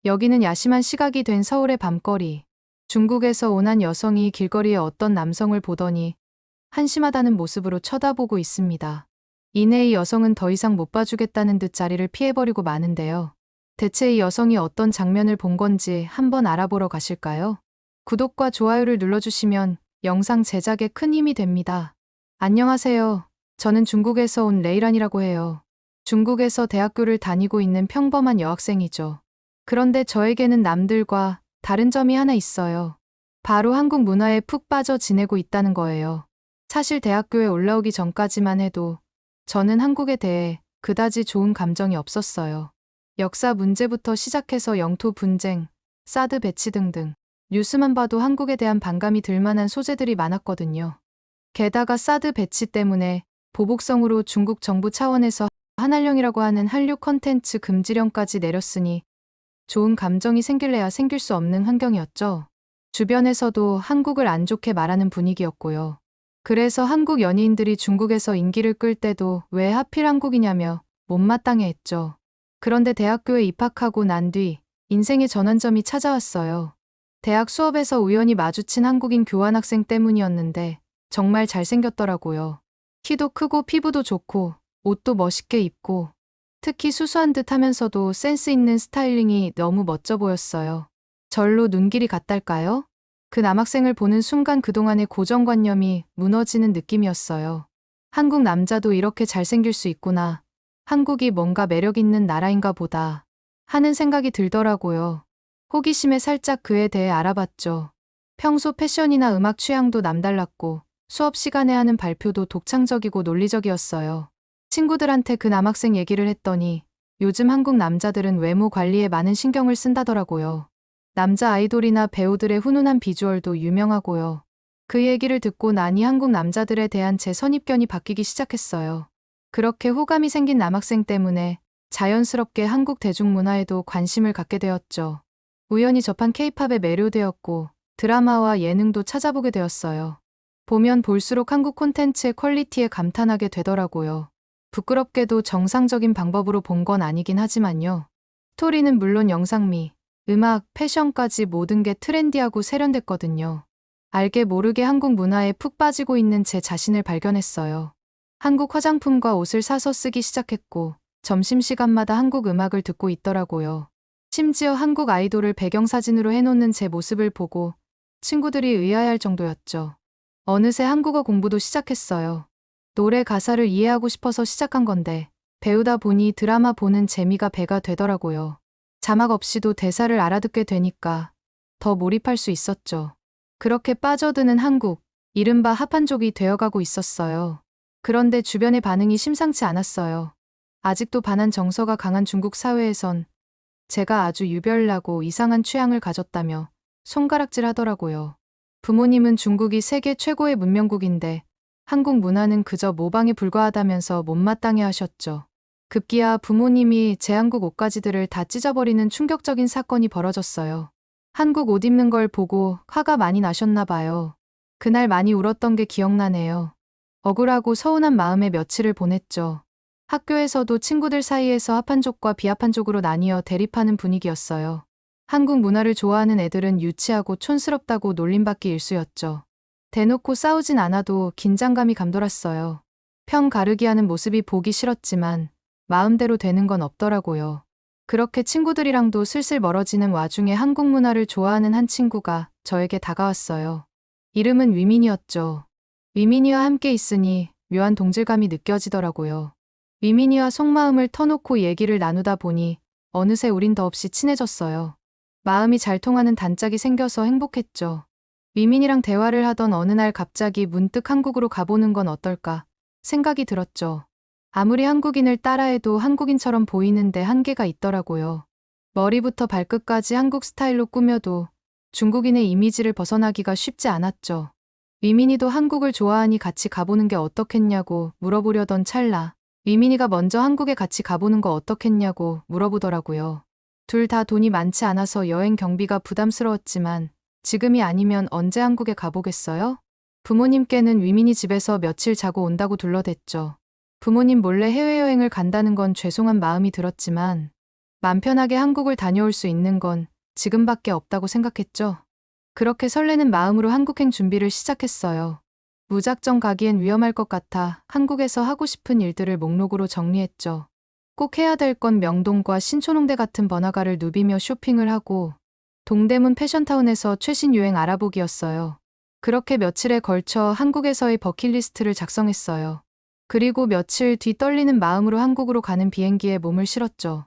여기는 야심한 시각이 된 서울의 밤거리. 중국에서 온 한 여성이 길거리에 어떤 남성을 보더니 한심하다는 모습으로 쳐다보고 있습니다. 이내 이 여성은 더 이상 못 봐주겠다는 듯 자리를 피해버리고 마는데요. 대체 이 여성이 어떤 장면을 본 건지 한번 알아보러 가실까요? 구독과 좋아요를 눌러주시면 영상 제작에 큰 힘이 됩니다. 안녕하세요. 저는 중국에서 온 레이란이라고 해요. 중국에서 대학교를 다니고 있는 평범한 여학생이죠. 그런데 저에게는 남들과 다른 점이 하나 있어요. 바로 한국 문화에 푹 빠져 지내고 있다는 거예요. 사실 대학교에 올라오기 전까지만 해도 저는 한국에 대해 그다지 좋은 감정이 없었어요. 역사 문제부터 시작해서 영토 분쟁, 사드 배치 등등 뉴스만 봐도 한국에 대한 반감이 들 만한 소재들이 많았거든요. 게다가 사드 배치 때문에 보복성으로 중국 정부 차원에서 한한령이라고 하는 한류 콘텐츠 금지령까지 내렸으니 좋은 감정이 생길래야 생길 수 없는 환경이었죠. 주변에서도 한국을 안 좋게 말하는 분위기였고요. 그래서 한국 연예인들이 중국에서 인기를 끌 때도 왜 하필 한국이냐며 못마땅해 했죠. 그런데 대학교에 입학하고 난 뒤 인생의 전환점이 찾아왔어요. 대학 수업에서 우연히 마주친 한국인 교환학생 때문이었는데 정말 잘생겼더라고요. 키도 크고 피부도 좋고 옷도 멋있게 입고 특히 수수한 듯 하면서도 센스 있는 스타일링이 너무 멋져 보였어요. 절로 눈길이 갔달까요? 그 남학생을 보는 순간 그동안의 고정관념이 무너지는 느낌이었어요. 한국 남자도 이렇게 잘생길 수 있구나. 한국이 뭔가 매력 있는 나라인가 보다 하는 생각이 들더라고요. 호기심에 살짝 그에 대해 알아봤죠. 평소 패션이나 음악 취향도 남달랐고 수업 시간에 하는 발표도 독창적이고 논리적이었어요. 친구들한테 그 남학생 얘기를 했더니 요즘 한국 남자들은 외모 관리에 많은 신경을 쓴다더라고요. 남자 아이돌이나 배우들의 훈훈한 비주얼도 유명하고요. 그 얘기를 듣고 나니 한국 남자들에 대한 제 선입견이 바뀌기 시작했어요. 그렇게 호감이 생긴 남학생 때문에 자연스럽게 한국 대중문화에도 관심을 갖게 되었죠. 우연히 접한 케이팝에 매료되었고 드라마와 예능도 찾아보게 되었어요. 보면 볼수록 한국 콘텐츠의 퀄리티에 감탄하게 되더라고요. 부끄럽게도 정상적인 방법으로 본 건 아니긴 하지만요. 스토리는 물론 영상미, 음악, 패션까지 모든 게 트렌디하고 세련됐거든요. 알게 모르게 한국 문화에 푹 빠지고 있는 제 자신을 발견했어요. 한국 화장품과 옷을 사서 쓰기 시작했고 점심시간마다 한국 음악을 듣고 있더라고요. 심지어 한국 아이돌을 배경사진으로 해놓는 제 모습을 보고 친구들이 의아해할 정도였죠. 어느새 한국어 공부도 시작했어요. 노래 가사를 이해하고 싶어서 시작한 건데 배우다 보니 드라마 보는 재미가 배가 되더라고요. 자막 없이도 대사를 알아듣게 되니까 더 몰입할 수 있었죠. 그렇게 빠져드는 한국, 이른바 합한족이 되어가고 있었어요. 그런데 주변의 반응이 심상치 않았어요. 아직도 반한 정서가 강한 중국 사회에선 제가 아주 유별나고 이상한 취향을 가졌다며 손가락질 하더라고요. 부모님은 중국이 세계 최고의 문명국인데 한국 문화는 그저 모방에 불과하다면서 못마땅해 하셨죠. 급기야 부모님이 제 한국 옷가지들을 다 찢어버리는 충격적인 사건이 벌어졌어요. 한국 옷 입는 걸 보고 화가 많이 나셨나 봐요. 그날 많이 울었던 게 기억나네요. 억울하고 서운한 마음에 며칠을 보냈죠. 학교에서도 친구들 사이에서 합한족과 비합한족으로 나뉘어 대립하는 분위기였어요. 한국 문화를 좋아하는 애들은 유치하고 촌스럽다고 놀림받기 일쑤였죠. 대놓고 싸우진 않아도 긴장감이 감돌았어요. 편 가르기 하는 모습이 보기 싫었지만 마음대로 되는 건 없더라고요. 그렇게 친구들이랑도 슬슬 멀어지는 와중에 한국 문화를 좋아하는 한 친구가 저에게 다가왔어요. 이름은 위민이었죠. 위민이와 함께 있으니 묘한 동질감이 느껴지더라고요. 위민이와 속마음을 터놓고 얘기를 나누다 보니 어느새 우린 더없이 친해졌어요. 마음이 잘 통하는 단짝이 생겨서 행복했죠. 위민이랑 대화를 하던 어느 날 갑자기 문득 한국으로 가보는 건 어떨까 생각이 들었죠. 아무리 한국인을 따라해도 한국인처럼 보이는데 한계가 있더라고요. 머리부터 발끝까지 한국 스타일로 꾸며도 중국인의 이미지를 벗어나기가 쉽지 않았죠. 위민이도 한국을 좋아하니 같이 가보는 게 어떻겠냐고 물어보려던 찰나 위민이가 먼저 한국에 같이 가보는 거 어떻겠냐고 물어보더라고요. 둘 다 돈이 많지 않아서 여행 경비가 부담스러웠지만 지금이 아니면 언제 한국에 가보겠어요? 부모님께는 위민이 집에서 며칠 자고 온다고 둘러댔죠. 부모님 몰래 해외여행을 간다는 건 죄송한 마음이 들었지만 맘 편하게 한국을 다녀올 수 있는 건 지금밖에 없다고 생각했죠. 그렇게 설레는 마음으로 한국행 준비를 시작했어요. 무작정 가기엔 위험할 것 같아 한국에서 하고 싶은 일들을 목록으로 정리했죠. 꼭 해야 될 건 명동과 신촌홍대 같은 번화가를 누비며 쇼핑을 하고 동대문 패션타운에서 최신 유행 알아보기였어요. 그렇게 며칠에 걸쳐 한국에서의 버킷리스트를 작성했어요. 그리고 며칠 뒤 떨리는 마음으로 한국으로 가는 비행기에 몸을 실었죠.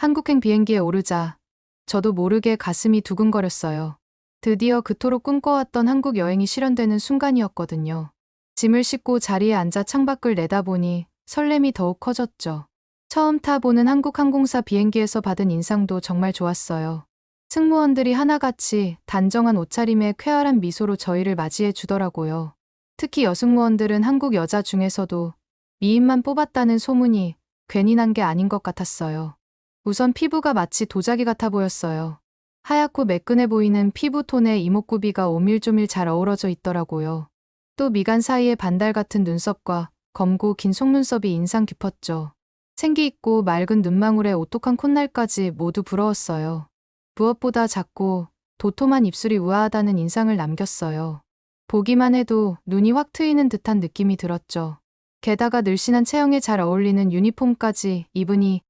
한국행 비행기에 오르자 저도 모르게 가슴이 두근거렸어요. 드디어 그토록 꿈꿔왔던 한국 여행이 실현되는 순간이었거든요. 짐을 싣고 자리에 앉아 창밖을 내다보니 설렘이 더욱 커졌죠. 처음 타보는 한국항공사 비행기에서 받은 인상도 정말 좋았어요. 승무원들이 하나같이 단정한 옷차림에 쾌활한 미소로 저희를 맞이해 주더라고요. 특히 여승무원들은 한국 여자 중에서도 미인만 뽑았다는 소문이 괜히 난 게 아닌 것 같았어요. 우선 피부가 마치 도자기 같아 보였어요. 하얗고 매끈해 보이는 피부톤에 이목구비가 오밀조밀 잘 어우러져 있더라고요. 또 미간 사이에 반달 같은 눈썹과 검고 긴 속눈썹이 인상 깊었죠. 생기 있고 맑은 눈망울에 오똑한 콧날까지 모두 부러웠어요. 무엇보다 작고 도톰한 입술이 우아하다는 인상을 남겼어요. 보기만 해도 눈이 확 트이는 듯한 느낌이 들었죠. 게다가 늘씬한 체형에 잘 어울리는 유니폼까지 입으니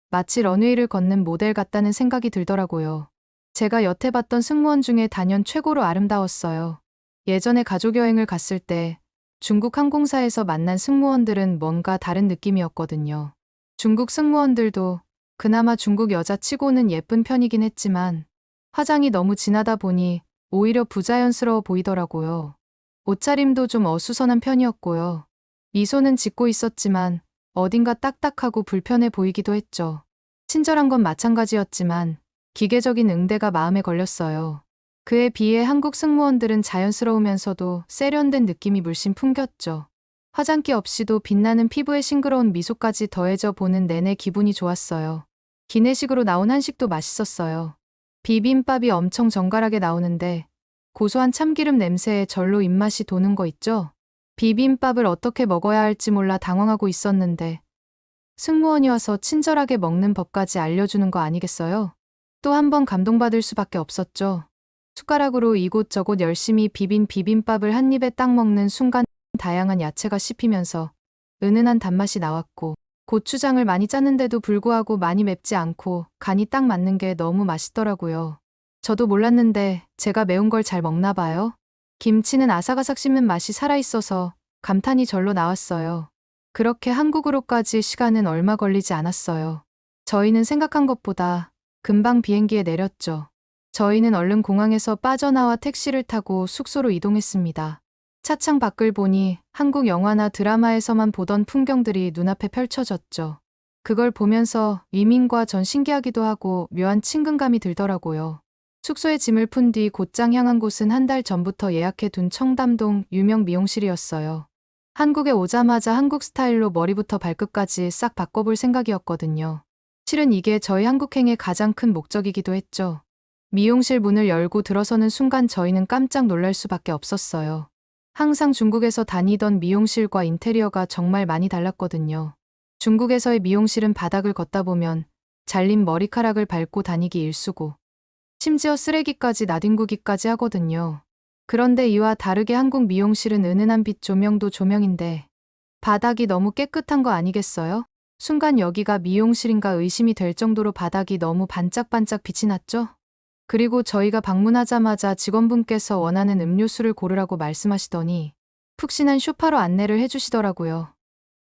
마치 런웨이를 걷는 모델 같다는 생각이 들더라고요. 제가 여태 봤던 승무원 중에 단연 최고로 아름다웠어요. 예전에 가족여행을 갔을 때 중국 항공사에서 만난 승무원들은 뭔가 다른 느낌이었거든요. 중국 승무원들도 그나마 중국 여자치고는 예쁜 편이긴 했지만 화장이 너무 진하다 보니 오히려 부자연스러워 보이더라고요. 옷차림도 좀 어수선한 편이었고요. 미소는 짓고 있었지만 어딘가 딱딱하고 불편해 보이기도 했죠. 친절한 건 마찬가지였지만 기계적인 응대가 마음에 걸렸어요. 그에 비해 한국 승무원들은 자연스러우면서도 세련된 느낌이 물씬 풍겼죠. 화장기 없이도 빛나는 피부에 싱그러운 미소까지 더해져 보는 내내 기분이 좋았어요. 기내식으로 나온 한식도 맛있었어요. 비빔밥이 엄청 정갈하게 나오는데 고소한 참기름 냄새에 절로 입맛이 도는 거 있죠? 비빔밥을 어떻게 먹어야 할지 몰라 당황하고 있었는데 승무원이 와서 친절하게 먹는 법까지 알려주는 거 아니겠어요? 또 한 번 감동받을 수밖에 없었죠. 숟가락으로 이곳저곳 열심히 비빈 비빔밥을 한 입에 딱 먹는 순간 다양한 야채가 씹히면서 은은한 단맛이 나왔고 고추장을 많이 짰는데도 불구하고 많이 맵지 않고 간이 딱 맞는 게 너무 맛있더라고요. 저도 몰랐는데 제가 매운 걸 잘 먹나 봐요. 김치는 아삭아삭 씹는 맛이 살아있어서 감탄이 절로 나왔어요. 그렇게 한국으로까지 시간은 얼마 걸리지 않았어요. 저희는 생각한 것보다 금방 비행기에 내렸죠. 저희는 얼른 공항에서 빠져나와 택시를 타고 숙소로 이동했습니다. 차창 밖을 보니 한국 영화나 드라마에서만 보던 풍경들이 눈앞에 펼쳐졌죠. 그걸 보면서 위민과 전 신기하기도 하고 묘한 친근감이 들더라고요. 숙소에 짐을 푼 뒤 곧장 향한 곳은 한 달 전부터 예약해둔 청담동 유명 미용실이었어요. 한국에 오자마자 한국 스타일로 머리부터 발끝까지 싹 바꿔볼 생각이었거든요. 실은 이게 저희 한국행의 가장 큰 목적이기도 했죠. 미용실 문을 열고 들어서는 순간 저희는 깜짝 놀랄 수밖에 없었어요. 항상 중국에서 다니던 미용실과 인테리어가 정말 많이 달랐거든요. 중국에서의 미용실은 바닥을 걷다 보면 잘린 머리카락을 밟고 다니기 일쑤고 심지어 쓰레기까지 나뒹구기까지 하거든요. 그런데 이와 다르게 한국 미용실은 은은한 빛 조명도 조명인데 바닥이 너무 깨끗한 거 아니겠어요? 순간 여기가 미용실인가 의심이 될 정도로 바닥이 너무 반짝반짝 빛이 났죠? 그리고 저희가 방문하자마자 직원분께서 원하는 음료수를 고르라고 말씀하시더니 푹신한 쇼파로 안내를 해주시더라고요.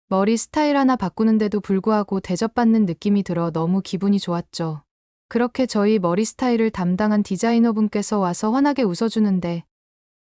머리 스타일 하나 바꾸는데도 불구하고 대접받는 느낌이 들어 너무 기분이 좋았죠. 그렇게 저희 머리 스타일을 담당한 디자이너분께서 와서 환하게 웃어주는데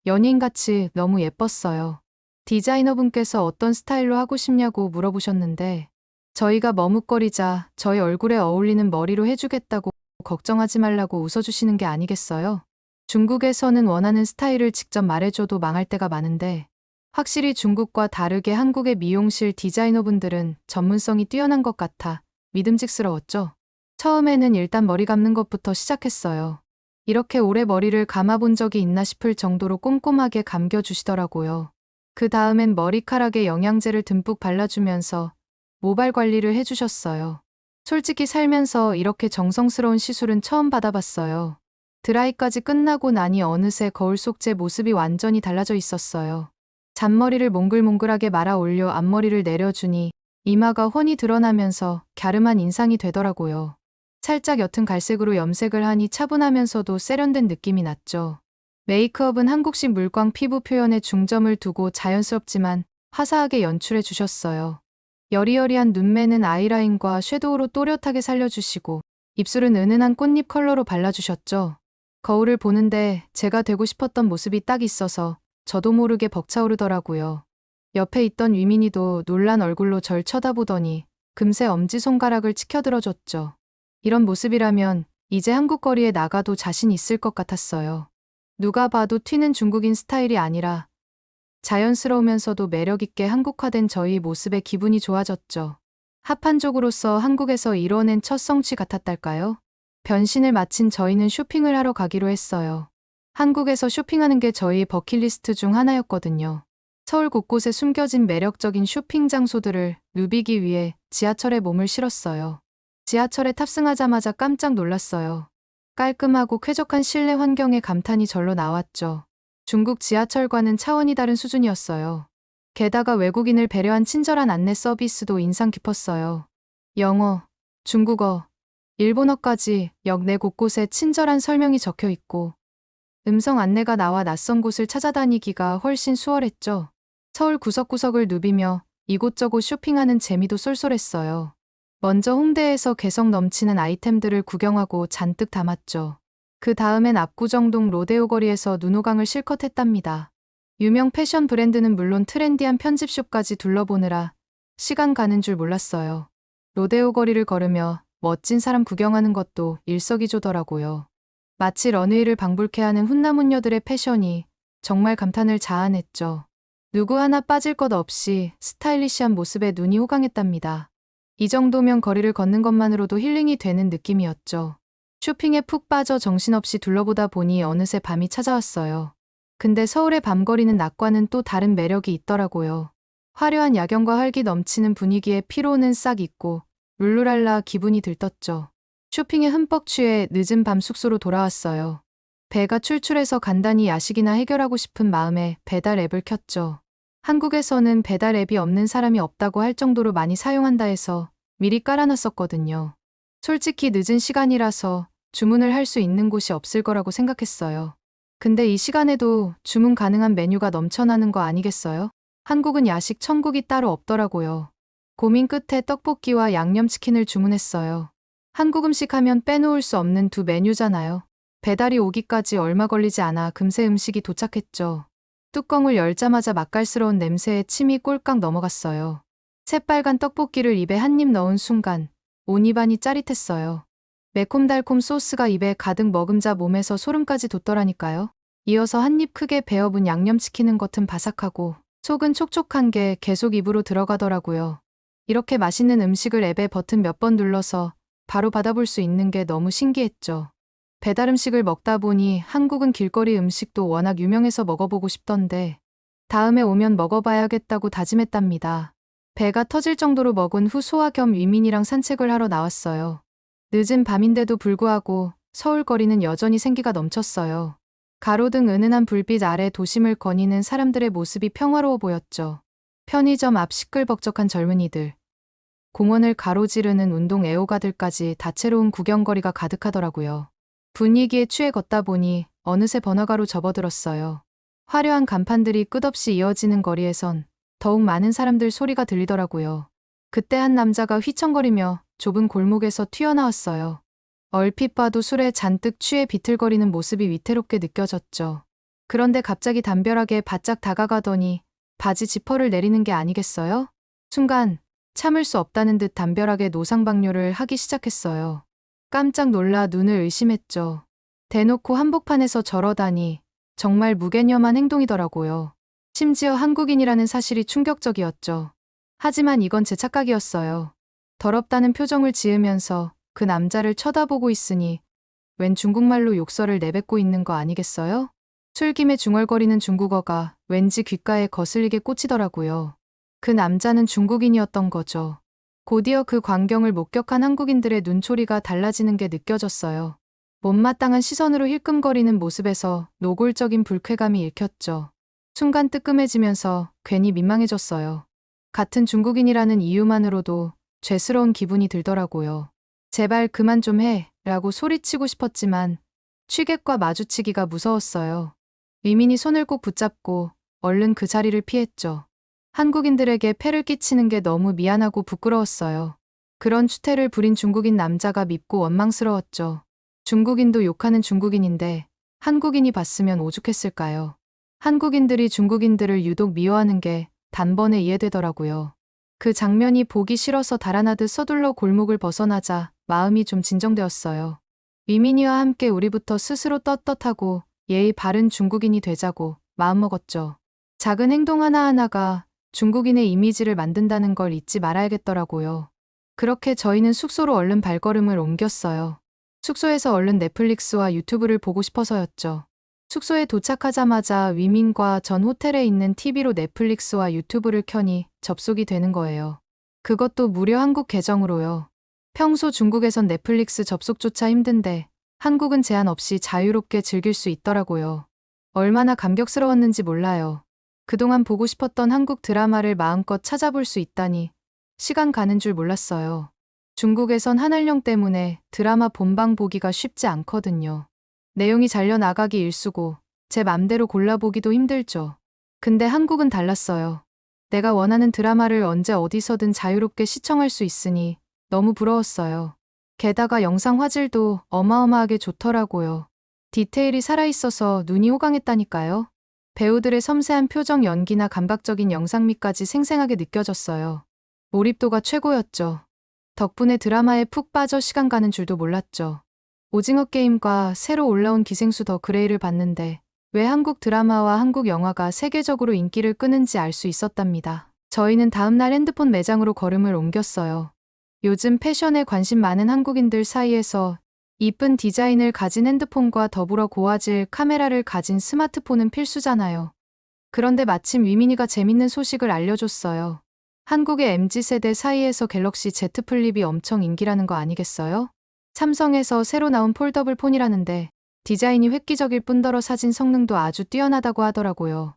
연예인같이 너무 예뻤어요. 디자이너분께서 어떤 스타일로 하고 싶냐고 물어보셨는데 저희가 머뭇거리자 저희 얼굴에 어울리는 머리로 해주겠다고 걱정하지 말라고 웃어주시는 게 아니겠어요? 중국에서는 원하는 스타일을 직접 말해줘도 망할 때가 많은데 확실히 중국과 다르게 한국의 미용실 디자이너분들은 전문성이 뛰어난 것 같아 믿음직스러웠죠. 처음에는 일단 머리 감는 것부터 시작했어요. 이렇게 오래 머리를 감아본 적이 있나 싶을 정도로 꼼꼼하게 감겨주시더라고요. 그 다음엔 머리카락에 영양제를 듬뿍 발라주면서 모발 관리를 해주셨어요. 솔직히 살면서 이렇게 정성스러운 시술은 처음 받아봤어요. 드라이까지 끝나고 나니 어느새 거울 속 제 모습이 완전히 달라져 있었어요. 잔머리를 몽글몽글하게 말아 올려 앞머리를 내려주니 이마가 훤히 드러나면서 갸름한 인상이 되더라고요. 살짝 옅은 갈색으로 염색을 하니 차분하면서도 세련된 느낌이 났죠. 메이크업은 한국식 물광 피부 표현에 중점을 두고 자연스럽지만 화사하게 연출해 주셨어요. 여리여리한 눈매는 아이라인과 섀도우로 또렷하게 살려주시고 입술은 은은한 꽃잎 컬러로 발라주셨죠. 거울을 보는데 제가 되고 싶었던 모습이 딱 있어서 저도 모르게 벅차오르더라고요. 옆에 있던 위민이도 놀란 얼굴로 절 쳐다보더니 금세 엄지손가락을 치켜들어줬죠. 이런 모습이라면 이제 한국 거리에 나가도 자신 있을 것 같았어요. 누가 봐도 튀는 중국인 스타일이 아니라 자연스러우면서도 매력있게 한국화된 저희 모습에 기분이 좋아졌죠. 합한족으로서 한국에서 이뤄낸 첫 성취 같았달까요? 변신을 마친 저희는 쇼핑을 하러 가기로 했어요. 한국에서 쇼핑하는 게 저희 버킷리스트 중 하나였거든요. 서울 곳곳에 숨겨진 매력적인 쇼핑 장소들을 누비기 위해 지하철에 몸을 실었어요. 지하철에 탑승하자마자 깜짝 놀랐어요. 깔끔하고 쾌적한 실내 환경에 감탄이 절로 나왔죠. 중국 지하철과는 차원이 다른 수준이었어요. 게다가 외국인을 배려한 친절한 안내 서비스도 인상 깊었어요. 영어, 중국어, 일본어까지 역 내 곳곳에 친절한 설명이 적혀 있고 음성 안내가 나와 낯선 곳을 찾아다니기가 훨씬 수월했죠. 서울 구석구석을 누비며 이곳저곳 쇼핑하는 재미도 쏠쏠했어요. 먼저 홍대에서 개성 넘치는 아이템들을 구경하고 잔뜩 담았죠. 그 다음엔 압구정동 로데오 거리에서 눈호강을 실컷 했답니다. 유명 패션 브랜드는 물론 트렌디한 편집숍까지 둘러보느라 시간 가는 줄 몰랐어요. 로데오 거리를 걸으며 멋진 사람 구경하는 것도 일석이조더라고요. 마치 런웨이를 방불케 하는 훈남훈녀들의 패션이 정말 감탄을 자아냈죠. 누구 하나 빠질 것 없이 스타일리시한 모습에 눈이 호강했답니다. 이 정도면 거리를 걷는 것만으로도 힐링이 되는 느낌이었죠. 쇼핑에 푹 빠져 정신없이 둘러보다 보니 어느새 밤이 찾아왔어요. 근데 서울의 밤거리는 낮과는 또 다른 매력이 있더라고요. 화려한 야경과 활기 넘치는 분위기에 피로는 싹 잊고 룰루랄라 기분이 들떴죠. 쇼핑에 흠뻑 취해 늦은 밤 숙소로 돌아왔어요. 배가 출출해서 간단히 야식이나 해결하고 싶은 마음에 배달 앱을 켰죠. 한국에서는 배달 앱이 없는 사람이 없다고 할 정도로 많이 사용한다 해서 미리 깔아놨었거든요. 솔직히 늦은 시간이라서 주문을 할 수 있는 곳이 없을 거라고 생각했어요. 근데 이 시간에도 주문 가능한 메뉴가 넘쳐나는 거 아니겠어요? 한국은 야식 천국이 따로 없더라고요. 고민 끝에 떡볶이와 양념치킨을 주문했어요. 한국 음식 하면 빼놓을 수 없는 두 메뉴잖아요. 배달이 오기까지 얼마 걸리지 않아 금세 음식이 도착했죠. 뚜껑을 열자마자 맛깔스러운 냄새에 침이 꼴깍 넘어갔어요. 새빨간 떡볶이를 입에 한 입 넣은 순간 온 입안이 짜릿했어요. 매콤달콤 소스가 입에 가득 머금자 몸에서 소름까지 돋더라니까요. 이어서 한 입 크게 베어본 양념치킨은 겉은 바삭하고 속은 촉촉한 게 계속 입으로 들어가더라고요. 이렇게 맛있는 음식을 앱에 버튼 몇 번 눌러서 바로 받아볼 수 있는 게 너무 신기했죠. 배달 음식을 먹다 보니 한국은 길거리 음식도 워낙 유명해서 먹어보고 싶던데 다음에 오면 먹어봐야겠다고 다짐했답니다. 배가 터질 정도로 먹은 후 소화 겸 위민이랑 산책을 하러 나왔어요. 늦은 밤인데도 불구하고 서울 거리는 여전히 생기가 넘쳤어요. 가로등 은은한 불빛 아래 도심을 거니는 사람들의 모습이 평화로워 보였죠. 편의점 앞 시끌벅적한 젊은이들, 공원을 가로지르는 운동 애호가들까지 다채로운 구경거리가 가득하더라고요. 분위기에 취해 걷다 보니 어느새 번화가로 접어들었어요. 화려한 간판들이 끝없이 이어지는 거리에선 더욱 많은 사람들 소리가 들리더라고요. 그때 한 남자가 휘청거리며 좁은 골목에서 튀어나왔어요. 얼핏 봐도 술에 잔뜩 취해 비틀거리는 모습이 위태롭게 느껴졌죠. 그런데 갑자기 담벼락에 바짝 다가가더니 바지 지퍼를 내리는 게 아니겠어요? 순간 참을 수 없다는 듯 담벼락에 노상방뇨를 하기 시작했어요. 깜짝 놀라 눈을 의심했죠. 대놓고 한복판에서 저러다니 정말 무개념한 행동이더라고요. 심지어 한국인이라는 사실이 충격적이었죠. 하지만 이건 제 착각이었어요. 더럽다는 표정을 지으면서 그 남자를 쳐다보고 있으니 웬 중국말로 욕설을 내뱉고 있는 거 아니겠어요? 술김에 중얼거리는 중국어가 왠지 귓가에 거슬리게 꽂히더라고요. 그 남자는 중국인이었던 거죠. 곧이어 그 광경을 목격한 한국인들의 눈초리가 달라지는 게 느껴졌어요. 못마땅한 시선으로 힐끔거리는 모습에서 노골적인 불쾌감이 읽혔죠. 순간 뜨끔해지면서 괜히 민망해졌어요. 같은 중국인이라는 이유만으로도 죄스러운 기분이 들더라고요. 제발 그만 좀 해, 라고 소리치고 싶었지만 취객과 마주치기가 무서웠어요. 위민이 손을 꼭 붙잡고 얼른 그 자리를 피했죠. 한국인들에게 폐를 끼치는 게 너무 미안하고 부끄러웠어요. 그런 추태를 부린 중국인 남자가 밉고 원망스러웠죠. 중국인도 욕하는 중국인인데 한국인이 봤으면 오죽했을까요? 한국인들이 중국인들을 유독 미워하는 게 단번에 이해되더라고요. 그 장면이 보기 싫어서 달아나듯 서둘러 골목을 벗어나자 마음이 좀 진정되었어요. 위민이와 함께 우리부터 스스로 떳떳하고 예의 바른 중국인이 되자고 마음먹었죠. 작은 행동 하나하나가 중국인의 이미지를 만든다는 걸 잊지 말아야겠더라고요. 그렇게 저희는 숙소로 얼른 발걸음을 옮겼어요. 숙소에서 얼른 넷플릭스와 유튜브를 보고 싶어서였죠. 숙소에 도착하자마자 위민과 전 호텔에 있는 TV로 넷플릭스와 유튜브를 켜니 접속이 되는 거예요. 그것도 무려 한국 계정으로요. 평소 중국에선 넷플릭스 접속조차 힘든데 한국은 제한 없이 자유롭게 즐길 수 있더라고요. 얼마나 감격스러웠는지 몰라요. 그동안 보고 싶었던 한국 드라마를 마음껏 찾아볼 수 있다니 시간 가는 줄 몰랐어요. 중국에선 한알령 때문에 드라마 본방 보기가 쉽지 않거든요. 내용이 잘려나가기 일쑤고 제 맘대로 골라보기도 힘들죠. 근데 한국은 달랐어요. 내가 원하는 드라마를 언제 어디서든 자유롭게 시청할 수 있으니 너무 부러웠어요. 게다가 영상 화질도 어마어마하게 좋더라고요. 디테일이 살아있어서 눈이 호강했다니까요. 배우들의 섬세한 표정 연기나 감각적인 영상미까지 생생하게 느껴졌어요. 몰입도가 최고였죠. 덕분에 드라마에 푹 빠져 시간 가는 줄도 몰랐죠. 오징어 게임과 새로 올라온 기생수 더 그레이를 봤는데 왜 한국 드라마와 한국 영화가 세계적으로 인기를 끄는지 알 수 있었답니다. 저희는 다음날 핸드폰 매장으로 걸음을 옮겼어요. 요즘 패션에 관심 많은 한국인들 사이에서 이쁜 디자인을 가진 핸드폰과 더불어 고화질 카메라를 가진 스마트폰은 필수잖아요. 그런데 마침 위민이가 재밌는 소식을 알려줬어요. 한국의 MZ세대 사이에서 갤럭시 Z 플립이 엄청 인기라는 거 아니겠어요? 삼성에서 새로 나온 폴더블 폰이라는데 디자인이 획기적일 뿐더러 사진 성능도 아주 뛰어나다고 하더라고요.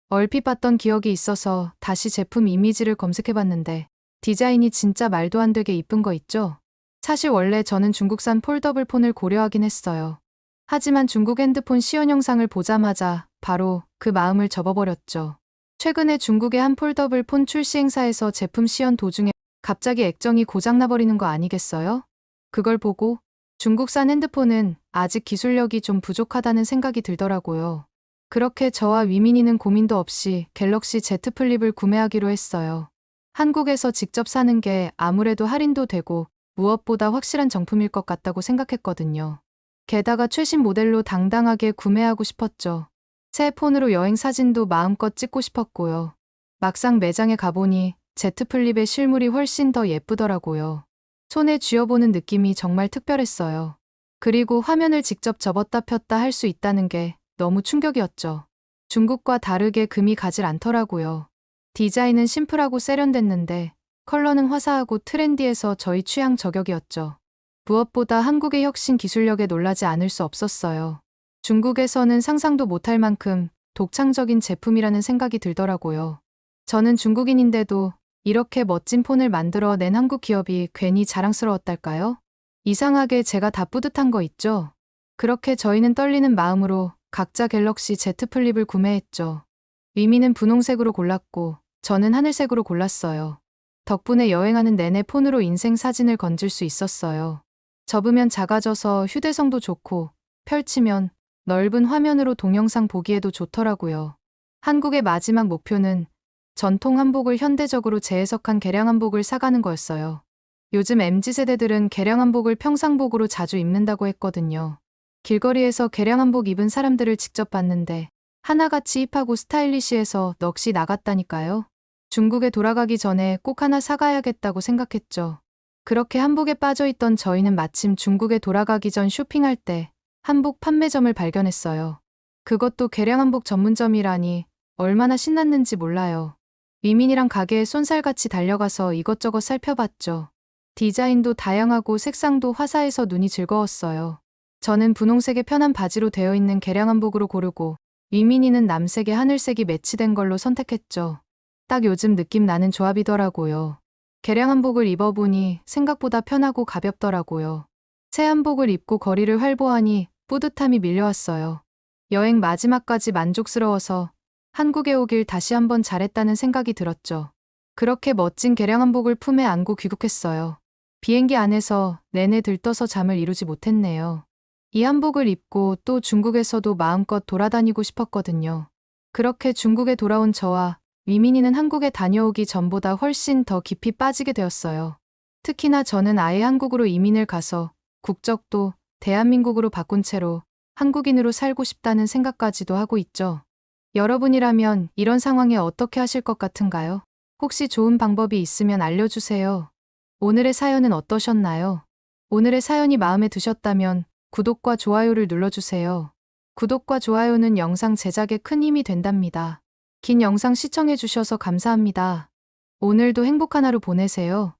얼핏 봤던 기억이 있어서 다시 제품 이미지를 검색해봤는데 디자인이 진짜 말도 안 되게 이쁜 거 있죠? 사실 원래 저는 중국산 폴더블 폰을 고려하긴 했어요. 하지만 중국 핸드폰 시연 영상을 보자마자 바로 그 마음을 접어버렸죠. 최근에 중국의 한 폴더블 폰 출시 행사에서 제품 시연 도중에 갑자기 액정이 고장나버리는 거 아니겠어요? 그걸 보고 중국산 핸드폰은 아직 기술력이 좀 부족하다는 생각이 들더라고요. 그렇게 저와 위민이는 고민도 없이 갤럭시 Z 플립을 구매하기로 했어요. 한국에서 직접 사는 게 아무래도 할인도 되고 무엇보다 확실한 정품일 것 같다고 생각했거든요. 게다가 최신 모델로 당당하게 구매하고 싶었죠. 새 폰으로 여행 사진도 마음껏 찍고 싶었고요. 막상 매장에 가보니 Z 플립의 실물이 훨씬 더 예쁘더라고요. 손에 쥐어보는 느낌이 정말 특별했어요. 그리고 화면을 직접 접었다 폈다 할 수 있다는 게 너무 충격이었죠. 중국과 다르게 금이 가질 않더라고요. 디자인은 심플하고 세련됐는데 컬러는 화사하고 트렌디해서 저희 취향 저격이었죠. 무엇보다 한국의 혁신 기술력에 놀라지 않을 수 없었어요. 중국에서는 상상도 못할 만큼 독창적인 제품이라는 생각이 들더라고요. 저는 중국인인데도 이렇게 멋진 폰을 만들어 낸 한국 기업이 괜히 자랑스러웠달까요? 이상하게 제가 다 뿌듯한 거 있죠? 그렇게 저희는 떨리는 마음으로 각자 갤럭시 Z 플립을 구매했죠. 위미는 분홍색으로 골랐고 저는 하늘색으로 골랐어요. 덕분에 여행하는 내내 폰으로 인생 사진을 건질 수 있었어요. 접으면 작아져서 휴대성도 좋고 펼치면 넓은 화면으로 동영상 보기에도 좋더라고요. 한국의 마지막 목표는 전통 한복을 현대적으로 재해석한 개량 한복을 사가는 거였어요. 요즘 MZ세대들은 개량 한복을 평상복으로 자주 입는다고 했거든요. 길거리에서 개량 한복 입은 사람들을 직접 봤는데 하나같이 힙하고 스타일리시해서 넋이 나갔다니까요. 중국에 돌아가기 전에 꼭 하나 사가야겠다고 생각했죠. 그렇게 한복에 빠져있던 저희는 마침 중국에 돌아가기 전 쇼핑할 때 한복 판매점을 발견했어요. 그것도 개량 한복 전문점이라니 얼마나 신났는지 몰라요. 위민이랑 가게에 쏜살같이 달려가서 이것저것 살펴봤죠. 디자인도 다양하고 색상도 화사해서 눈이 즐거웠어요. 저는 분홍색의 편한 바지로 되어 있는 개량 한복으로 고르고 위민이는 남색에 하늘색이 매치된 걸로 선택했죠. 딱 요즘 느낌 나는 조합이더라고요. 개량 한복을 입어보니 생각보다 편하고 가볍더라고요. 새 한복을 입고 거리를 활보하니 뿌듯함이 밀려왔어요. 여행 마지막까지 만족스러워서 한국에 오길 다시 한번 잘했다는 생각이 들었죠. 그렇게 멋진 개량 한복을 품에 안고 귀국했어요. 비행기 안에서 내내 들떠서 잠을 이루지 못했네요. 이 한복을 입고 또 중국에서도 마음껏 돌아다니고 싶었거든요. 그렇게 중국에 돌아온 저와 위민이는 한국에 다녀오기 전보다 훨씬 더 깊이 빠지게 되었어요. 특히나 저는 아예 한국으로 이민을 가서 국적도 대한민국으로 바꾼 채로 한국인으로 살고 싶다는 생각까지도 하고 있죠. 여러분이라면 이런 상황에 어떻게 하실 것 같은가요? 혹시 좋은 방법이 있으면 알려주세요. 오늘의 사연은 어떠셨나요? 오늘의 사연이 마음에 드셨다면 구독과 좋아요를 눌러주세요. 구독과 좋아요는 영상 제작에 큰 힘이 된답니다. 긴 영상 시청해주셔서 감사합니다. 오늘도 행복한 하루 보내세요.